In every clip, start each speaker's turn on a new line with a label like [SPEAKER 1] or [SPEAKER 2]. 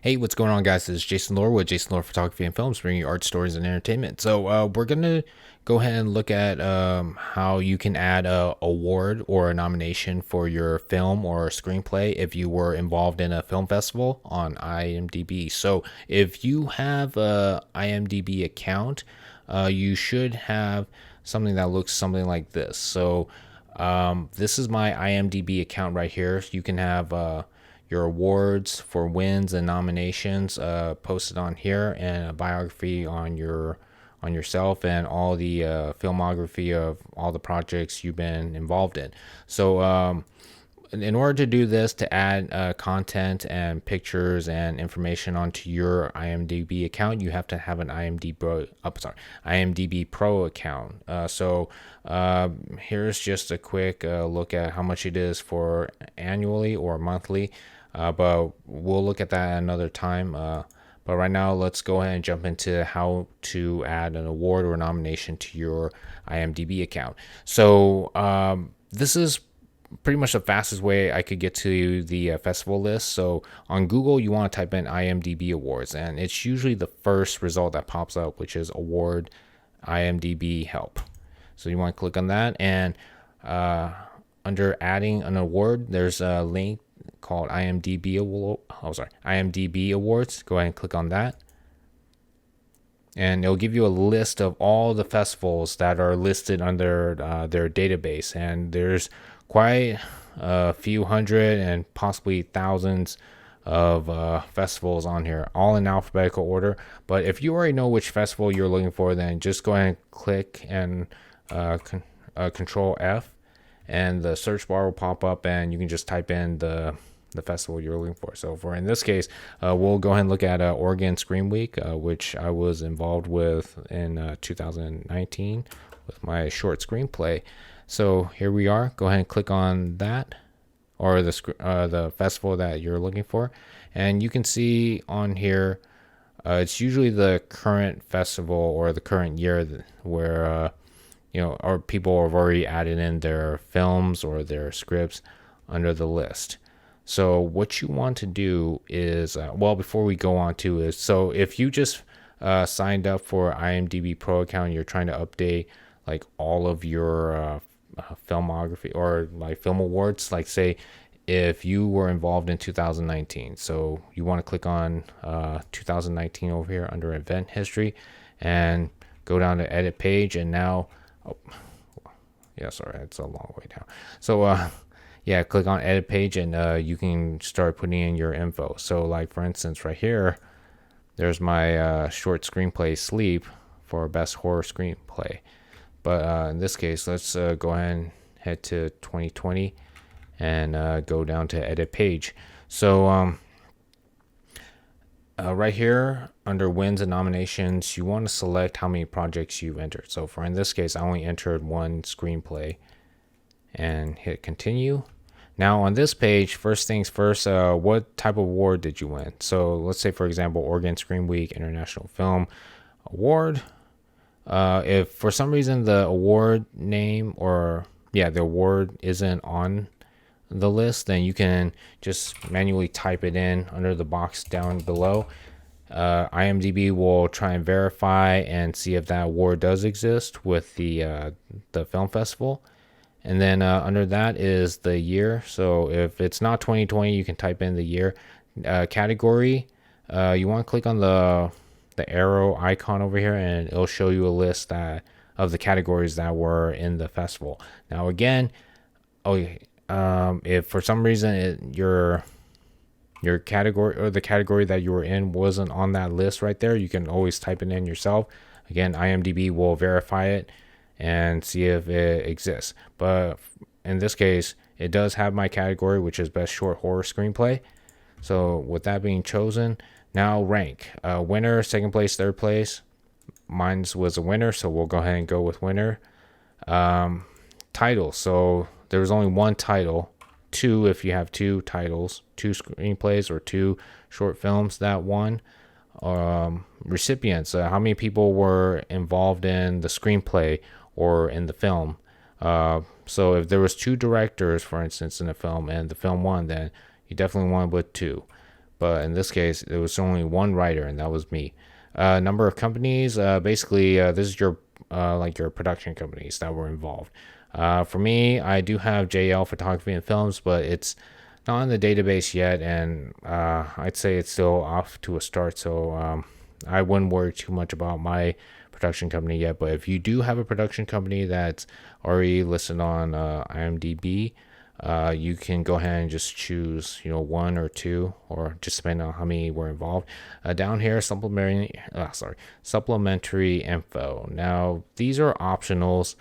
[SPEAKER 1] Hey, what's going on, guys? This is Jason Lore with Jason Lore Photography and Films, bringing you art, stories, and entertainment. So we're going to go ahead and look at how you can add a award or a nomination for your film or screenplay if you were involved in a film festival on IMDb. So if you have a IMDb account, you should have something that looks something like this. So this is my IMDb account right here. You can have your awards for wins and nominations posted on here, and a biography on yourself and all the filmography of all the projects you've been involved in. So in order to do this, to add content and pictures and information onto your IMDb account, you have to have an IMDb Pro account. Here's just a quick look at how much it is for annually or monthly, but we'll look at that another time. But right now, let's go ahead and jump into how to add an award or nomination to your IMDb account. So this is pretty much the fastest way I could get to the festival list. So on Google, you want to type in IMDb Awards, and it's usually the first result that pops up, which is Award IMDb Help. So you want to click on that, and under adding an award, there's a link called IMDb Awards. Go ahead and click on that, and it'll give you a list of all the festivals that are listed under their database, and there's quite a few hundred and possibly thousands of festivals on here, all in alphabetical order. But if you already know which festival you're looking for, then just go ahead and click and Control F, and the search bar will pop up, and you can just type in the festival you're looking for. So for in this case, we'll go ahead and look at Oregon Screen Week, which I was involved with in 2019 with my short screenplay. So here we are. Go ahead and click on that, or the festival that you're looking for, and you can see on here it's usually the current festival or the current year where or people have already added in their films or their scripts under the list. So what you want to do is, before we go on to is, so if you just signed up for IMDb Pro account, you're trying to update like all of your filmography or like film awards, like say if you were involved in 2019, so you want to click on 2019 over here under event history and go down to edit page, and now sorry, it's a long way down. So click on edit page, and you can start putting in your info. So like for instance right here, there's my short screenplay Sleep for best horror screenplay. But in this case, let's go ahead and head to 2020 and go down to edit page. So right here under wins and nominations, you want to select how many projects you've entered. So for in this case, I only entered one screenplay, and hit continue. Now on this page, first things first, what type of award did you win? So let's say, for example, Oregon Screen Week International Film Award. If for some reason the award name the award isn't on the list, then you can just manually type it in under the box down below. IMDb will try and verify and see if that award does exist with the film festival. And then under that is the year. So if it's not 2020, you can type in the year. Category, you want to click on the arrow icon over here, and it'll show you a list of the categories that were in the festival. Now again, if for some reason your category or the category that you were in wasn't on that list right there, you can always type it in yourself. Again, IMDb will verify it and see if it exists. But in this case, it does have my category, which is best short horror screenplay. So with that being chosen, now rank. Winner, second place, third place. Mine was a winner, so we'll go ahead and go with winner. Title. So there was only one title. Two if you have two titles, two screenplays or two short films that won. Recipients. How many people were involved in the screenplay or in the film? So if there was two directors, for instance, in a film, and the film won, then you definitely won with two. but in this case, there was only one writer, and that was me. Number of companies, basically, this is your like your production companies that were involved. For me, I do have JL Photography and Films, but it's not in the database yet, and I'd say it's still off to a start. So I wouldn't worry too much about my production company yet. But if you do have a production company that's already listed on IMDb, you can go ahead and just choose, one or two, or just depending on how many were involved. Down here, supplementary info. Now, these are optionals.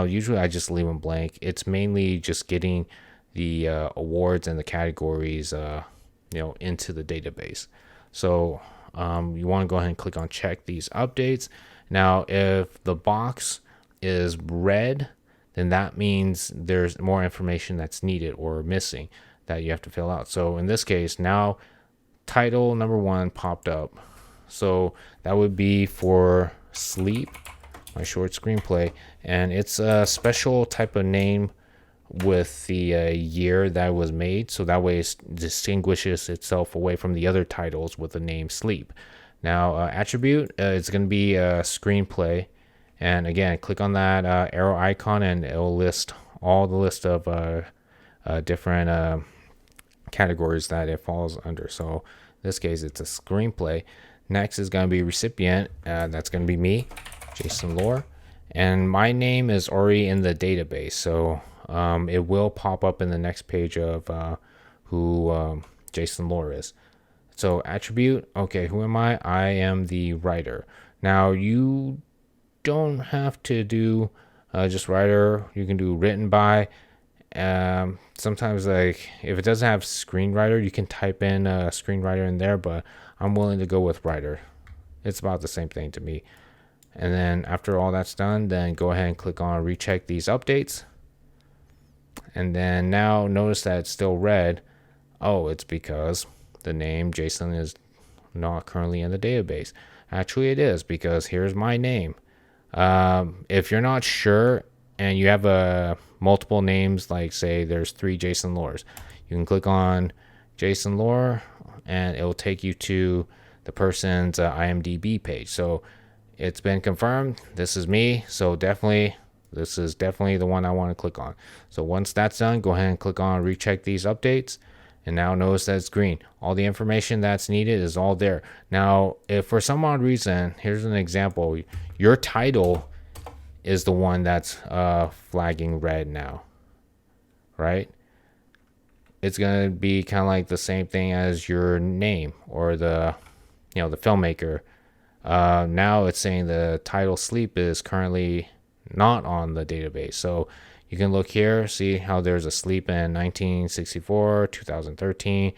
[SPEAKER 1] Usually, I just leave them blank. It's mainly just getting the awards and the categories, into the database. So you want to go ahead and click on check these updates. Now, if the box is red, then that means there's more information that's needed or missing that you have to fill out. So in this case, now title number 1 popped up. So that would be for Sleep, my short screenplay. And it's a special type of name with the year that was made. So that way it distinguishes itself away from the other titles with the name Sleep. Now, attribute, it's going to be a screenplay. And again, click on that arrow icon and it'll list all the list of different categories that it falls under. So in this case, it's a screenplay. Next is going to be recipient. That's going to be me, Jason Lore. And my name is already in the database. So it will pop up in the next page of who Jason Lore is. So attribute, okay, who am I? I am the writer. Now, you don't have to do just writer. You can do written by. Sometimes, like, if it doesn't have screenwriter, you can type in a screenwriter in there, but I'm willing to go with writer. It's about the same thing to me. And then after all that's done, then go ahead and click on recheck these updates. And then now notice that it's still red. Oh, it's because the name Jason is not currently in the database. Actually, it is, because here's my name. If you're not sure and you have multiple names, like say there's 3 Jason Lores, you can click on Jason Lore and it'll take you to the person's IMDb page. So it's been confirmed. This is me. So this is definitely the one I want to click on. So once that's done, go ahead and click on recheck these updates. And now notice that it's green. All the information that's needed is all there. Now, if for some odd reason, here's an example. Your title is the one that's flagging red now, right? It's going to be kind of like the same thing as your name or the filmmaker. Now it's saying the title Sleep is currently not on the database. So you can look here, see how there's a Sleep in 1964, 2013,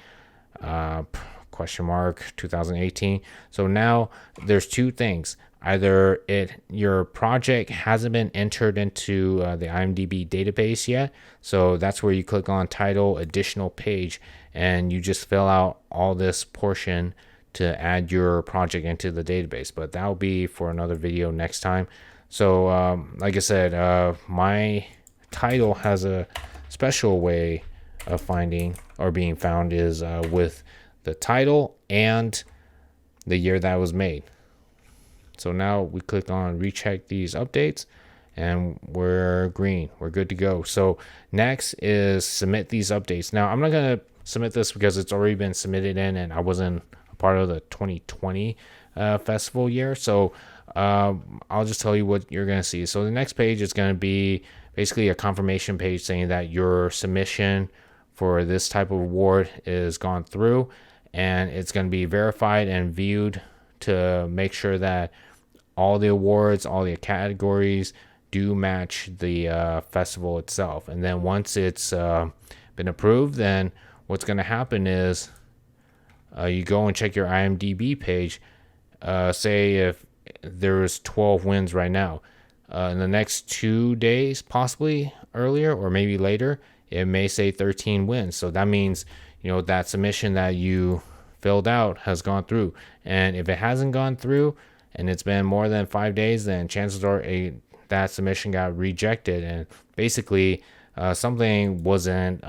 [SPEAKER 1] question mark, 2018. So now there's 2 things. Either your project hasn't been entered into the IMDb database yet. So that's where you click on title, additional page, and you just fill out all this portion to add your project into the database. But that'll be for another video next time. So like I said, my title has a special way of finding or being found is with the title and the year that was made. So now we click on recheck these updates and we're green. We're good to go. So next is submit these updates. Now I'm not going to submit this because it's already been submitted in and I wasn't a part of the 2020 festival year. So I'll just tell you what you're going to see. So the next page is going to be basically a confirmation page saying that your submission for this type of award is gone through, and it's going to be verified and viewed to make sure that all the awards, all the categories do match the festival itself. And then once it's been approved, then what's going to happen is you go and check your IMDb page. Say if there's 12 wins right now, in the next 2 days, possibly earlier or maybe later, it may say 13 wins. So that means, that submission that you filled out has gone through. And if it hasn't gone through and it's been more than 5 days, then chances are that submission got rejected. And basically, something wasn't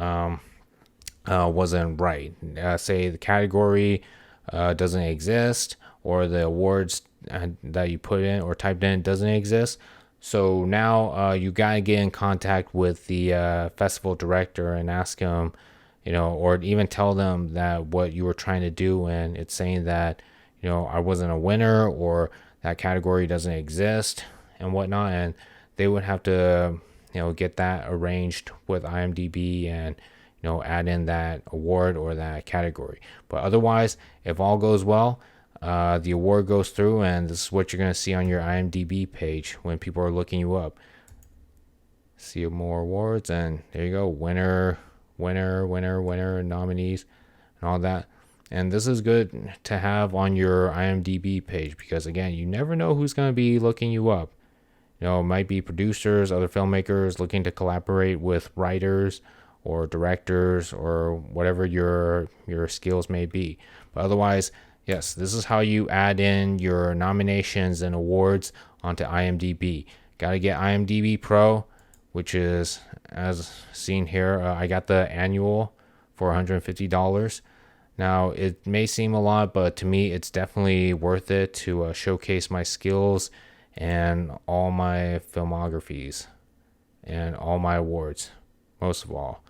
[SPEAKER 1] wasn't right. Say the category doesn't exist, or the awards that you put in or typed in doesn't exist. So now you gotta get in contact with the festival director and ask him, or even tell them that what you were trying to do, and it's saying that, I wasn't a winner, or that category doesn't exist and whatnot, and they would have to, get that arranged with IMDb and, add in that award or that category. But otherwise, if all goes well, the award goes through, and this is what you're going to see on your IMDb page when people are looking you up. See more awards, and there you go, winner, nominees, and all that. And this is good to have on your IMDb page because, again, you never know who's going to be looking you up. It might be producers, other filmmakers looking to collaborate with writers or directors or whatever your skills may be. But otherwise, yes, this is how you add in your nominations and awards onto IMDb. Got to get IMDB Pro, which is, as seen here, I got the annual for $150. Now, it may seem a lot, but to me, it's definitely worth it to showcase my skills and all my filmographies and all my awards, most of all.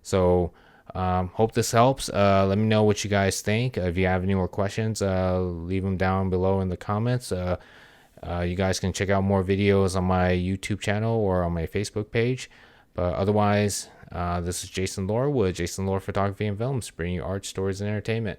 [SPEAKER 1] So, hope this helps. Let me know what you guys think. If you have any more questions, leave them down below in the comments. You guys can check out more videos on my YouTube channel or on my Facebook page. But otherwise, this is Jason Lore with Jason Lore Photography and Films, bringing you art, stories, and entertainment.